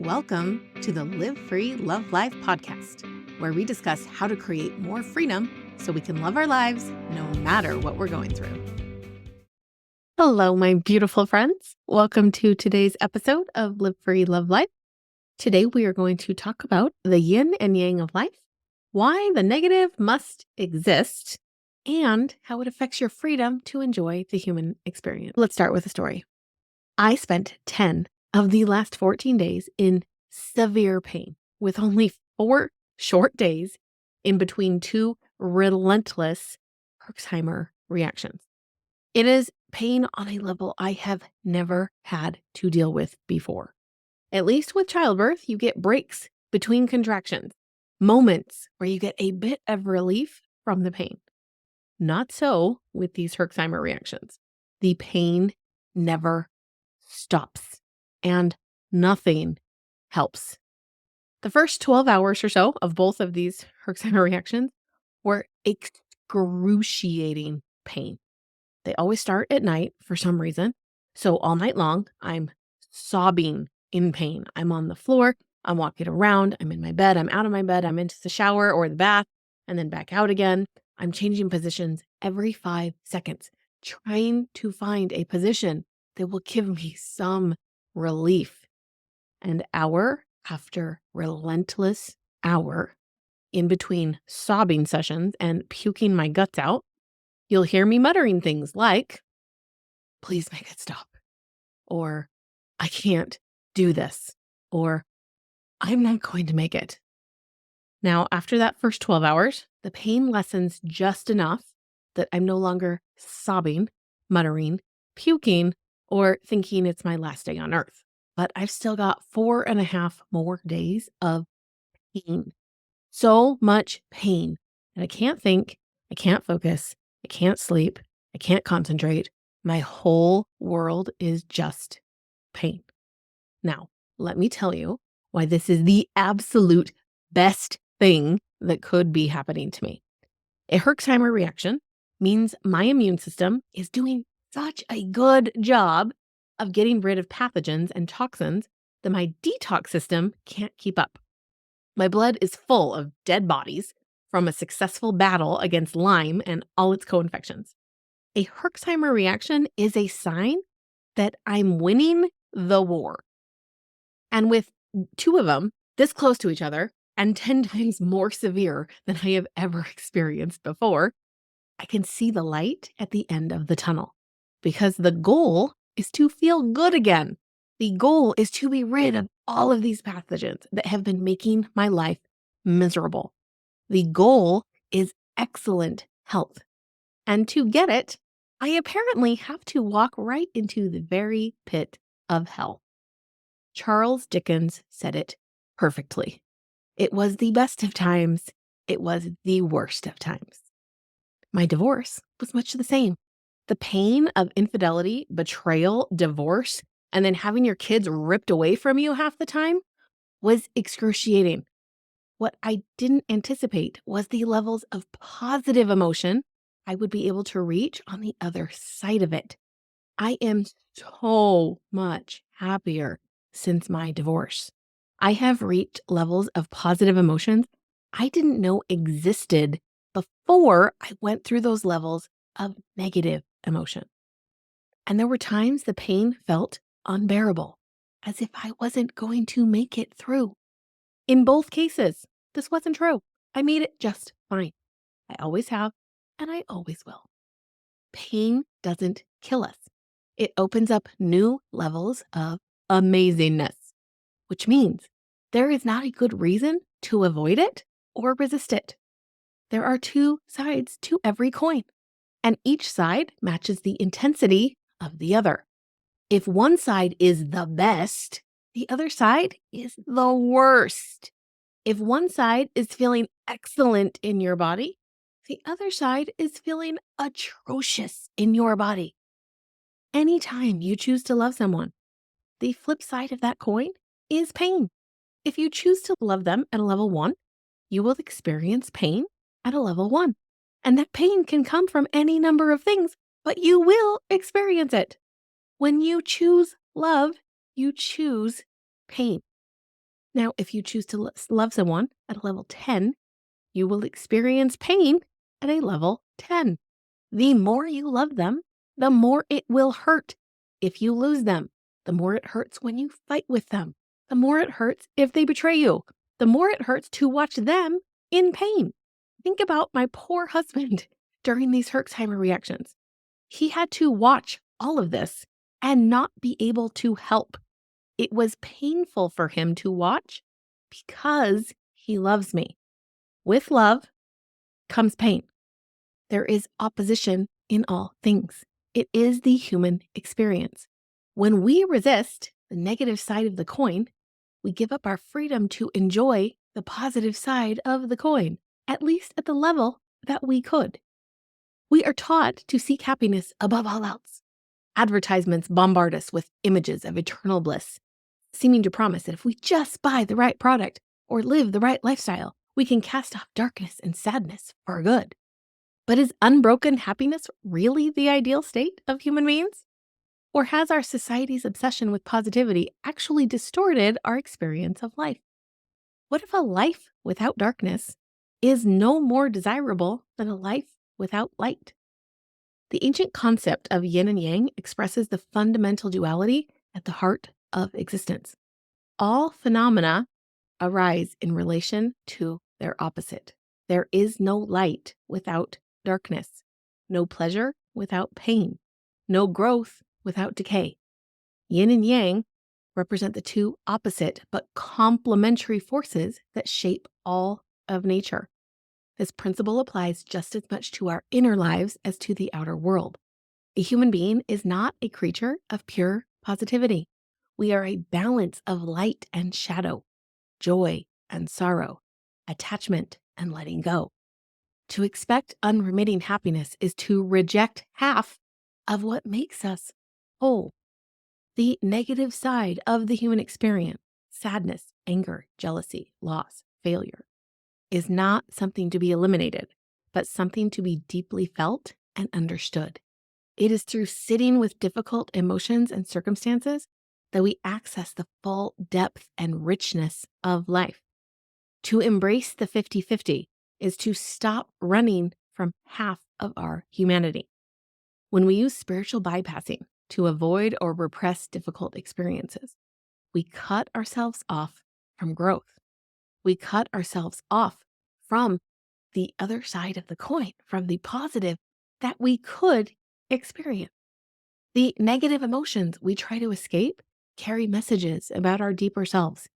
Welcome to the Live Free, Love Life podcast, where we discuss how to create more freedom so we can love our lives no matter what we're going through. Hello, my beautiful friends. Welcome to today's episode of Live Free, Love Life. Today, we are going to talk about the yin and yang of life, why the negative must exist, and how it affects your freedom to enjoy the human experience. Let's start with a story. I spent 10 of the last 14 days in severe pain with only 4 short days in between 2 relentless Herxheimer reactions. It is pain on a level I have never had to deal with before. At least with childbirth, you get breaks between contractions, moments where you get a bit of relief from the pain. Not so with these Herxheimer reactions. The pain never stops and nothing helps. The first 12 hours or so of both of these Herxheimer reactions were excruciating pain. They always start at night for some reason. So all night long, I'm sobbing in pain. I'm on the floor, I'm walking around, I'm in my bed, I'm out of my bed, I'm into the shower or the bath, and then back out again. I'm changing positions every 5 seconds, trying to find a position that will give me some relief. And hour after relentless hour, in between sobbing sessions and puking my guts out, you'll hear me muttering things like, "Please make it stop," or "I can't do this," or "I'm not going to make it." Now, after that first 12 hours, the pain lessens just enough that I'm no longer sobbing, muttering, puking, or thinking it's my last day on earth. But I've still got 4.5 more days of pain. So much pain that I can't think, I can't focus, I can't sleep, I can't concentrate. My whole world is just pain. Now, let me tell you why this is the absolute best thing that could be happening to me. A Herxheimer reaction means my immune system is doing such a good job of getting rid of pathogens and toxins that my detox system can't keep up. My blood is full of dead bodies from a successful battle against Lyme and all its co-infections. A Herxheimer reaction is a sign that I'm winning the war. And with 2 of them this close to each other and 10 times more severe than I have ever experienced before, I can see the light at the end of the tunnel, because the goal is to feel good again. The goal is to be rid of all of these pathogens that have been making my life miserable. The goal is excellent health. And to get it, I apparently have to walk right into the very pit of hell. Charles Dickens said it perfectly. It was the best of times. It was the worst of times. My divorce was much the same. The pain of infidelity, betrayal, divorce, and then having your kids ripped away from you half the time was excruciating. What I didn't anticipate was the levels of positive emotion I would be able to reach on the other side of it. I am so much happier since my divorce. I have reached levels of positive emotions I didn't know existed before I went through those levels of negative emotion. And there were times the pain felt unbearable, as if I wasn't going to make it through. In both cases, this wasn't true. I made it just fine. I always have, and I always will. Pain doesn't kill us. It opens up new levels of amazingness, which means there is not a good reason to avoid it or resist it. There are 2 sides to every coin, and each side matches the intensity of the other. If one side is the best, the other side is the worst. If one side is feeling excellent in your body, the other side is feeling atrocious in your body. Anytime you choose to love someone, the flip side of that coin is pain. If you choose to love them at a level 1, you will experience pain at a level 1. And that pain can come from any number of things, but you will experience it. When you choose love, you choose pain. Now, if you choose to love someone at a level 10, you will experience pain at a level 10. The more you love them, the more it will hurt if you lose them. The more it hurts when you fight with them. The more it hurts if they betray you. The more it hurts to watch them in pain. Think about my poor husband during these Herxheimer reactions. He had to watch all of this and not be able to help. It was painful for him to watch because he loves me. With love comes pain. There is opposition in all things. It is the human experience. When we resist the negative side of the coin, we give up our freedom to enjoy the positive side of the coin, at least at the level that we could. We are taught to seek happiness above all else. Advertisements bombard us with images of eternal bliss, seeming to promise that if we just buy the right product or live the right lifestyle, we can cast off darkness and sadness for good. But is unbroken happiness really the ideal state of human beings? Or has our society's obsession with positivity actually distorted our experience of life? What if a life without darkness is no more desirable than a life without light? The ancient concept of yin and yang expresses the fundamental duality at the heart of existence. All phenomena arise in relation to their opposite. There is no light without darkness, no pleasure without pain, no growth without decay. Yin and yang represent the two opposite but complementary forces that shape all of nature. This principle applies just as much to our inner lives as to the outer world. A human being is not a creature of pure positivity. We are a balance of light and shadow, joy and sorrow, attachment and letting go. To expect unremitting happiness is to reject half of what makes us whole. The negative side of the human experience, sadness, anger, jealousy, loss, failure, is not something to be eliminated, but something to be deeply felt and understood. It is through sitting with difficult emotions and circumstances that we access the full depth and richness of life. To embrace the 50-50 is to stop running from half of our humanity. When we use spiritual bypassing to avoid or repress difficult experiences, we cut ourselves off from growth. We cut ourselves off from the other side of the coin, from the positive that we could experience. The negative emotions we try to escape carry messages about our deeper selves,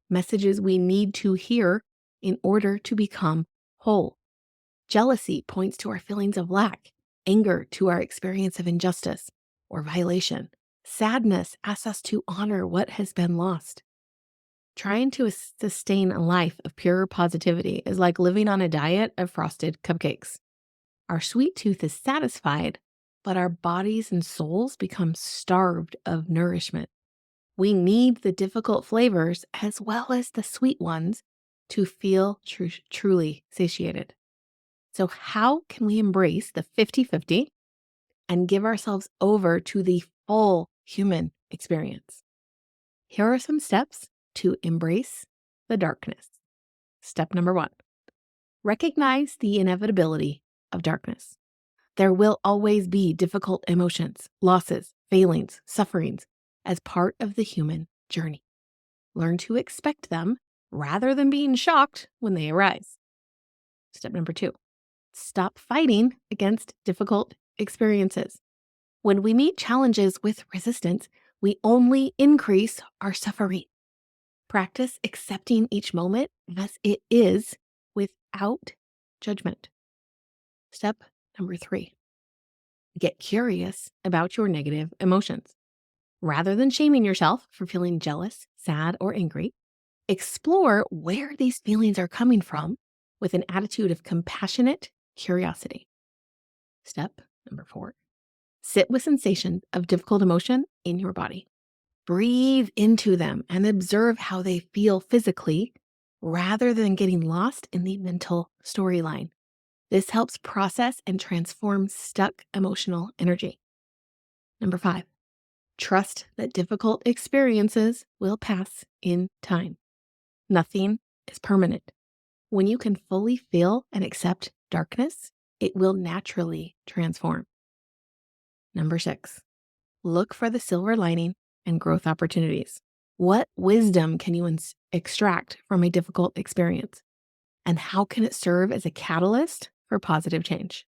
messages we need to hear in order to become whole. Jealousy points to our feelings of lack, anger to our experience of injustice or violation. Sadness asks us to honor what has been lost. Trying to sustain a life of pure positivity is like living on a diet of frosted cupcakes. Our sweet tooth is satisfied, but our bodies and souls become starved of nourishment. We need the difficult flavors as well as the sweet ones to feel truly satiated. So how can we embrace the 50-50 and give ourselves over to the full human experience? Here are some steps to embrace the darkness. Step number 1, recognize the inevitability of darkness. There will always be difficult emotions, losses, failings, sufferings as part of the human journey. Learn to expect them rather than being shocked when they arise. Step number 2, stop fighting against difficult experiences. When we meet challenges with resistance, we only increase our suffering. Practice accepting each moment as it is without judgment. Step number 3, get curious about your negative emotions. Rather than shaming yourself for feeling jealous, sad, or angry, explore where these feelings are coming from with an attitude of compassionate curiosity. Step number 4, sit with sensations of difficult emotion in your body. Breathe into them and observe how they feel physically rather than getting lost in the mental storyline. This helps process and transform stuck emotional energy. Number 5, trust that difficult experiences will pass in time. Nothing is permanent. When you can fully feel and accept darkness, it will naturally transform. Number 6, look for the silver lining and growth opportunities. What wisdom can you extract from a difficult experience? And how can it serve as a catalyst for positive change?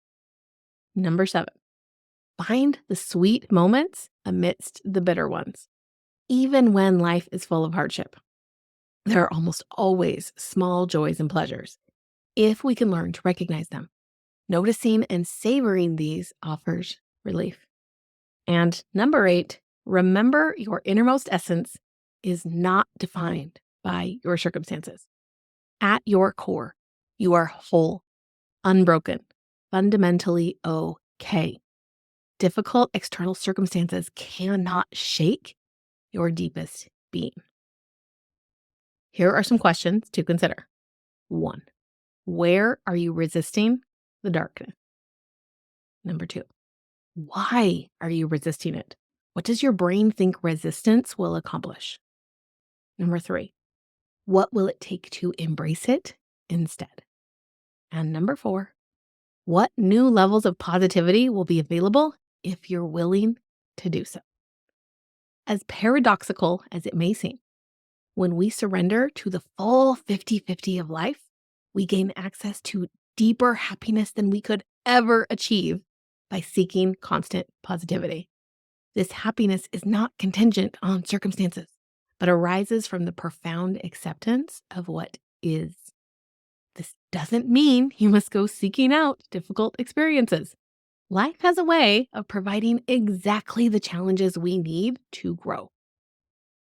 Number 7, find the sweet moments amidst the bitter ones. Even when life is full of hardship, there are almost always small joys and pleasures. If we can learn to recognize them, noticing and savoring these offers relief. And number 8, remember your innermost essence is not defined by your circumstances. At your core, you are whole, unbroken, fundamentally okay. Difficult external circumstances cannot shake your deepest being. Here are some questions to consider. 1, where are you resisting the darkness? Number 2, why are you resisting it? What does your brain think resistance will accomplish? Number 3, what will it take to embrace it instead? And number 4, what new levels of positivity will be available if you're willing to do so? As paradoxical as it may seem, when we surrender to the full 50-50 of life, we gain access to deeper happiness than we could ever achieve by seeking constant positivity. This happiness is not contingent on circumstances, but arises from the profound acceptance of what is. This doesn't mean you must go seeking out difficult experiences. Life has a way of providing exactly the challenges we need to grow.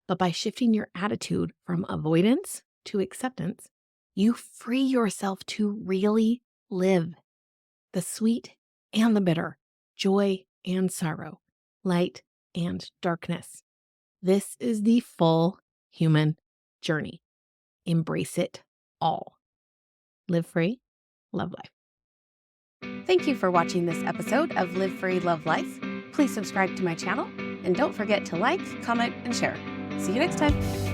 But by shifting your attitude from avoidance to acceptance, you free yourself to really live. The sweet and the bitter, joy and sorrow, light and darkness. This is the full human journey. Embrace it all. Live free, love life. Thank you for watching this episode of Live Free, Love Life. Please subscribe to my channel and don't forget to like, comment, and share. See you next time.